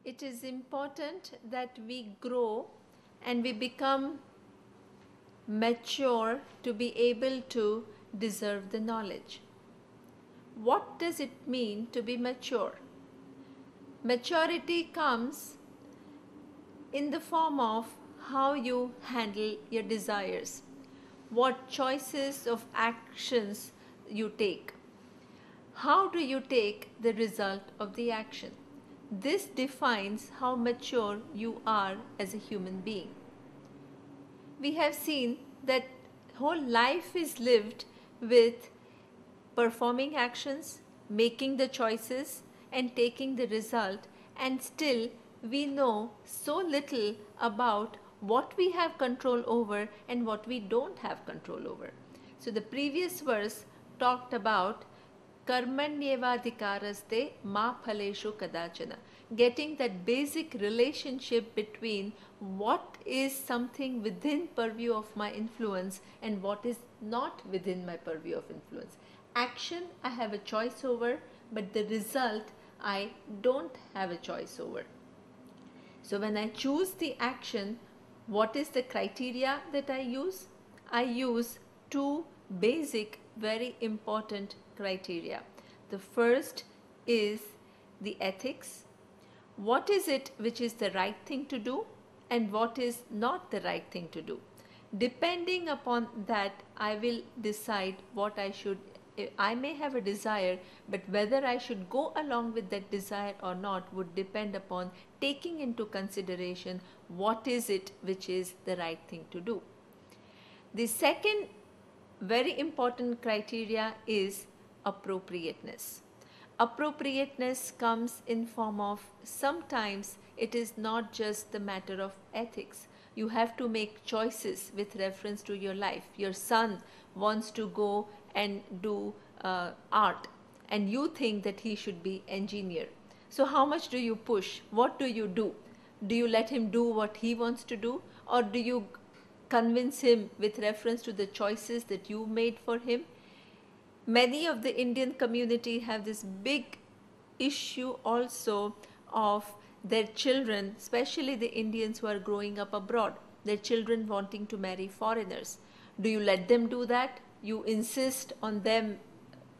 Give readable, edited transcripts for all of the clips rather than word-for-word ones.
It is important that we grow and we become mature to be able to deserve the knowledge. What does it mean to be mature? Maturity comes in the form of how you handle your desires, what choices of actions you take. How do you take the result of the action? This defines how mature you are as a human being. We have seen that whole life is lived with performing actions, making the choices and taking the result, and still we know so little about what we have control over and what we don't have control over. So the previous verse talked about karmanyevadhikaraste ma phaleshu kadachana, getting that basic relationship between what is something within purview of my influence and what is not within my purview of influence. Action I have a choice over, but the result I don't have a choice over. So when I choose the action, what is the criteria that I use? I use two basic, very important criteria. The first is the ethics. What is it which is the right thing to do and what is not the right thing to do? Depending upon that, I will decide what I may have a desire, but whether I should go along with that desire or not would depend upon taking into consideration what is it which is the right thing to do. The second very important criteria is appropriateness. Appropriateness comes in form of, sometimes it is not just the matter of ethics. You have to make choices with reference to your life. Your son wants to go and do art and you think that he should be engineer. So how much do you push? What do you do? Do you let him do what he wants to do, or do you convince him with reference to the choices that you made for him? Many of the Indian community have this big issue also of their children, especially the Indians who are growing up abroad, their children wanting to marry foreigners. Do you let them do that? You insist on them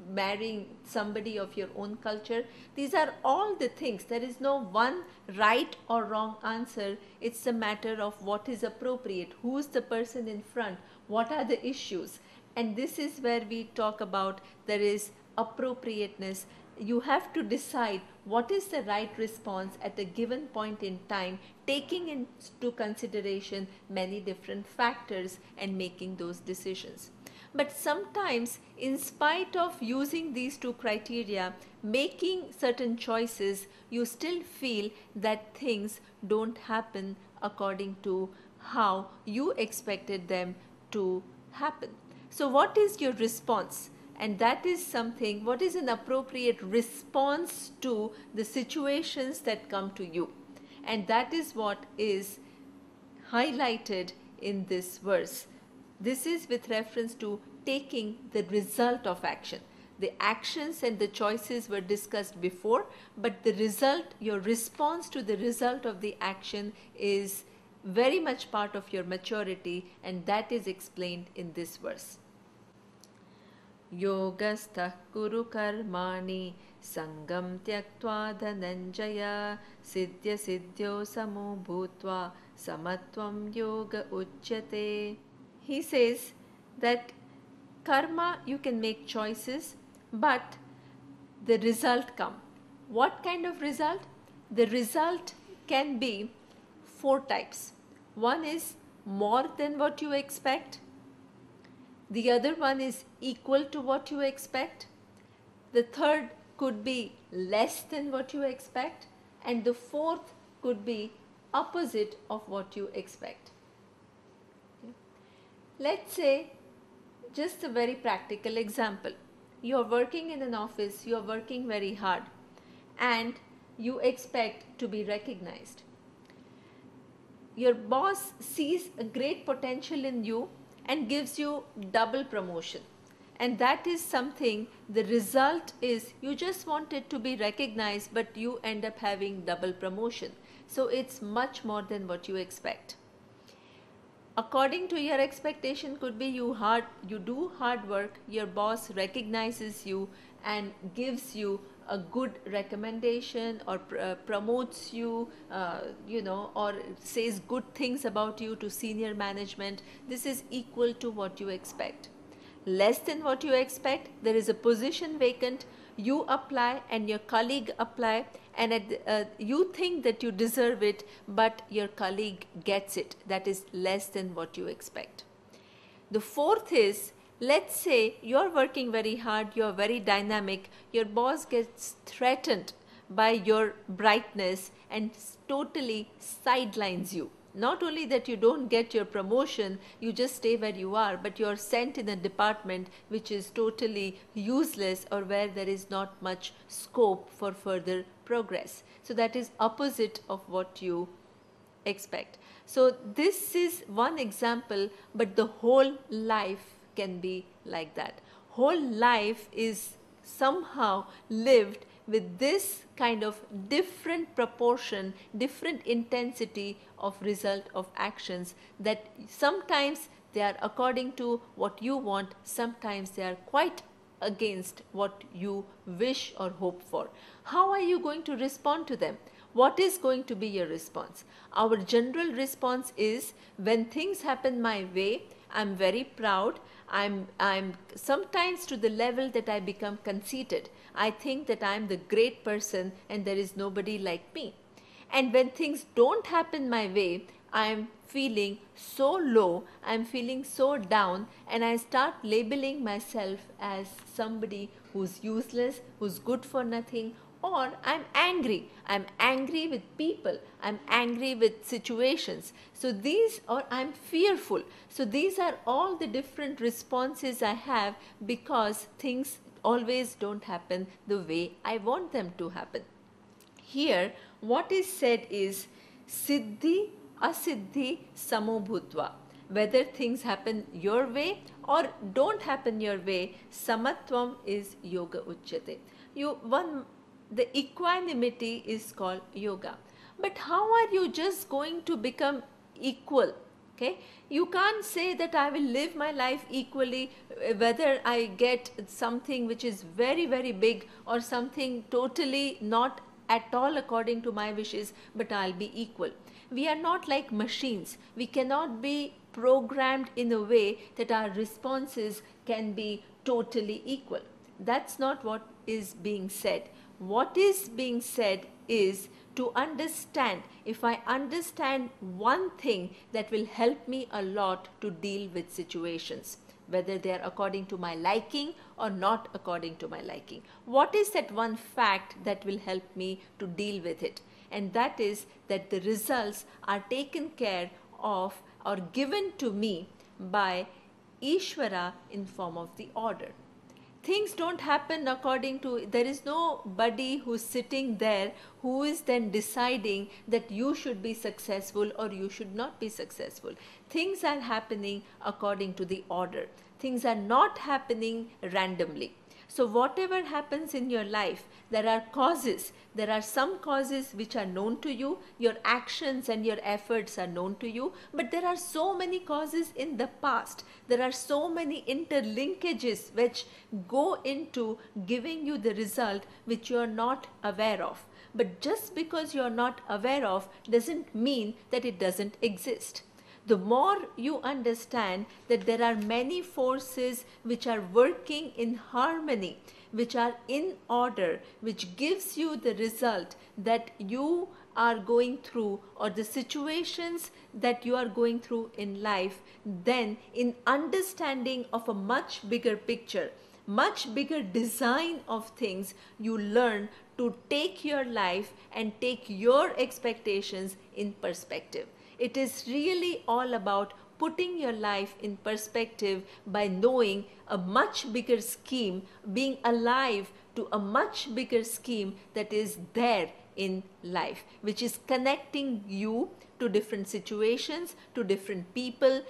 marrying somebody of your own culture? These are all the things. There is no one right or wrong answer. It's a matter of what is appropriate, who's the person in front, what are the issues. And this is where we talk about there is appropriateness. You have to decide what is the right response at a given point in time, taking into consideration many different factors and making those decisions. But sometimes, in spite of using these two criteria, making certain choices, you still feel that things don't happen according to how you expected them to happen. So what is your response? And that is something, what is an appropriate response to the situations that come to you? And that is what is highlighted in this verse. This is with reference to taking the result of action. The actions and the choices were discussed before, but the result, your response to the result of the action is very much part of your maturity, and that is explained in this verse. Yogastha kuru karmani sangam tyaktva dhananjaya siddhya siddhyo samo bhutva samatvam yoga uchyate. He says that karma, you can make choices, but the result come. What kind of result? The result can be four types. One is more than what you expect. The other one is equal to what you expect. The third could be less than what you expect. And the fourth could be opposite of what you expect. Okay. Let's say, just a very practical example. You are working in an office, you are working very hard, and you expect to be recognized. Your boss sees a great potential in you and gives you double promotion. And that is something, the result is you just want it to be recognized, but you end up having double promotion. So it's much more than what you expect. According to your expectation could be you do hard work, your boss recognizes you and gives you a good recommendation, or promotes you, or says good things about you to senior management. This is equal to what you expect. Less than what you expect, there is a position vacant, you apply and your colleague apply, and you think that you deserve it, but your colleague gets it. That is less than what you expect. The fourth is, let's say you're working very hard, you're very dynamic, your boss gets threatened by your brightness and totally sidelines you. Not only that you don't get your promotion, you just stay where you are, but you're sent in a department which is totally useless, or where there is not much scope for further progress. So that is opposite of what you expect. So this is one example, but the whole life can be like that. Whole life is somehow lived with this kind of different proportion, different intensity of result of actions, that sometimes they are according to what you want, sometimes they are quite against what you wish or hope for. How are you going to respond to them? What is going to be your response? Our general response is, when things happen my way, I'm very proud. I'm sometimes to the level that I become conceited. I think that I'm the great person and there is nobody like me. And when things don't happen my way, I'm feeling so low, I'm feeling so down, and I start labeling myself as somebody who's useless, who's good for nothing, or I'm angry. I'm angry with people. I'm angry with situations. So these, or I'm fearful. So these are all the different responses I have, because things always don't happen the way I want them to happen. Here, what is said is siddhi asiddhi samo bhutva. Whether things happen your way or don't happen your way, samatvam is yoga uchyate. The equanimity is called yoga. But how are you just going to become equal? Okay, you can't say that I will live my life equally, whether I get something which is very, very big or something totally not at all according to my wishes, but I'll be equal. We are not like machines. We cannot be programmed in a way that our responses can be totally equal. That's not what is being said. What is being said is to understand. If I understand one thing, that will help me a lot to deal with situations, whether they are according to my liking or not according to my liking. What is that one fact that will help me to deal with it? And that is that the results are taken care of or given to me by Ishvara in form of the order. Things don't happen according to, there is nobody who's sitting there who is then deciding that you should be successful or you should not be successful. Things are happening according to the order. Things are not happening randomly. So whatever happens in your life, there are causes. There are some causes which are known to you. Your actions and your efforts are known to you. But there are so many causes in the past. There are so many interlinkages which go into giving you the result which you are not aware of. But just because you are not aware of doesn't mean that it doesn't exist. The more you understand that there are many forces which are working in harmony, which are in order, which gives you the result that you are going through or the situations that you are going through in life, then in understanding of a much bigger picture, much bigger design of things, you learn to take your life and take your expectations in perspective. It is really all about putting your life in perspective by knowing a much bigger scheme, being alive to a much bigger scheme that is there in life, which is connecting you to different situations, to different people,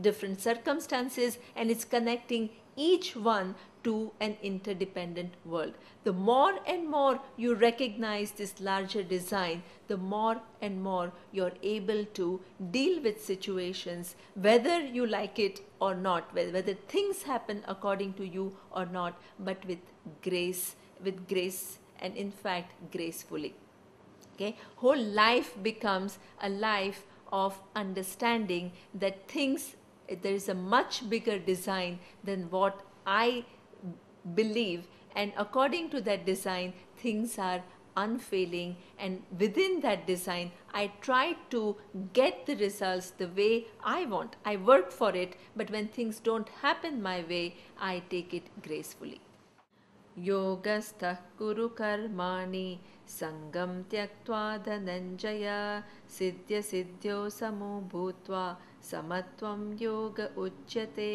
different circumstances, and it's connecting each one to an interdependent world. The more and more you recognize this larger design, the more and more you're able to deal with situations, whether you like it or not, whether things happen according to you or not, but with grace, and in fact gracefully. Okay, whole life becomes a life of understanding that things, there is a much bigger design than what I believe, and according to that design things are unfailing, and within that design I try to get the results the way I want. I work for it, but when things don't happen my way, I take it gracefully. योगस्थः कुरु कर्माणि सङ्गं त्यक्त्वा धनञ्जय सिद्ध्यसिद्ध्यौ समो भूत्वा समत्वं योग उच्यते.